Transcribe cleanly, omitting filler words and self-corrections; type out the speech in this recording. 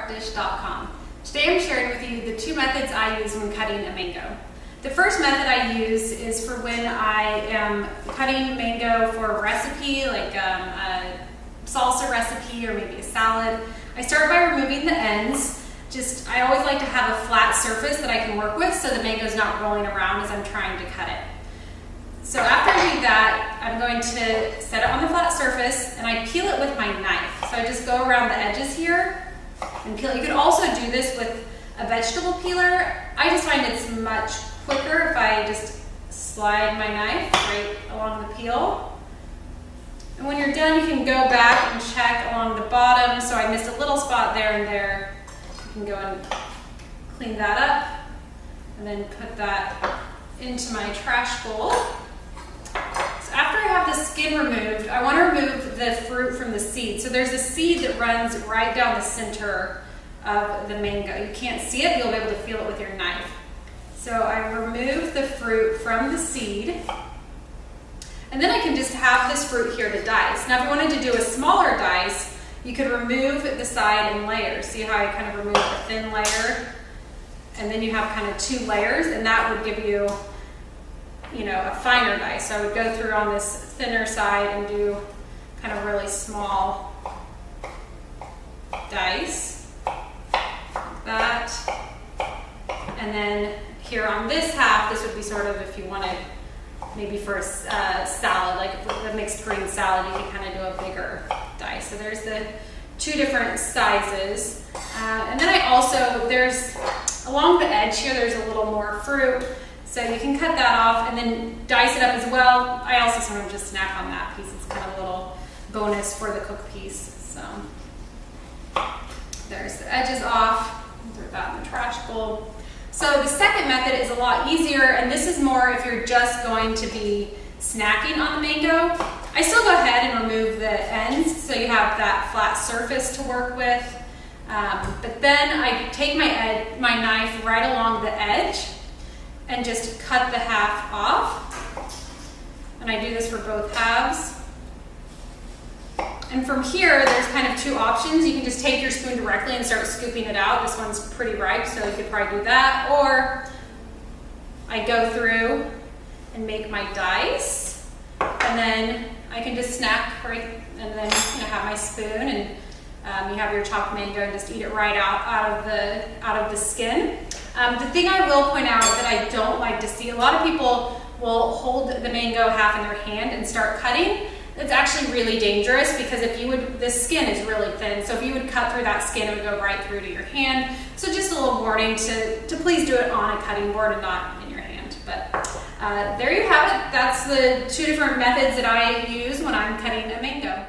fresh.com. Today I'm sharing with you the two methods I use when cutting a mango. The first method I use is for when I am cutting mango for a recipe, like a salsa recipe or maybe a salad. I start by removing the ends. I always like to have a flat surface that I can work with so the mango's not rolling around as I'm trying to cut it. So after I do that, I'm going to set it on the flat surface and I peel it with my knife. So I just go around the edges here and peel. You could also do this with a vegetable peeler. I just find it's much quicker if I just slide my knife right along the peel. And when you're done, you can go back and check along the bottom. So I missed a little spot there and there. You can go and clean that up and then put that into my trash bowl. So after I have the skin removed, I want to remove the fruit from the seed. So there's a seed that runs right down the center of the mango. You can't see it, but you'll be able to feel it with your knife. So I remove the fruit from the seed, and then I can just have this fruit here to dice. Now if you wanted to do a smaller dice, you could remove the side in layers. See how I kind of remove the thin layer, and then you have kind of two layers, and that would give you, a finer dice. So I would go through on this thinner side and do kind of really small dice, like that. And then here on this half, this would be sort of if you wanted maybe for a salad, like a mixed green salad, you can kind of do a bigger dice. So there's the two different sizes. And then there's along the edge here, there's a little more fruit. So you can cut that off and then dice it up as well. I also sometimes just snack on that piece. It's kind of a little bonus for the cooked piece. So there's the edges off. Throw that in the trash bowl. So the second method is a lot easier, and this is more if you're just going to be snacking on the mango. I still go ahead and remove the ends so you have that flat surface to work with. But then I take my knife right along the edge and just cut the half off. And I do this for both halves. And from here, there's kind of two options. You can just take your spoon directly and start scooping it out. This one's pretty ripe, so you could probably do that. Or I go through and make my dice, and then I can just snack right, and then have my spoon, and you have your chopped mango and just eat it right out of the skin. The thing I will point out that I don't like to see, a lot of people will hold the mango half in their hand and start cutting. It's actually really dangerous because the skin is really thin. So if you would cut through that skin, it would go right through to your hand. So just a little warning to please do it on a cutting board and not in your hand. But there you have it. That's the two different methods that I use when I'm cutting a mango.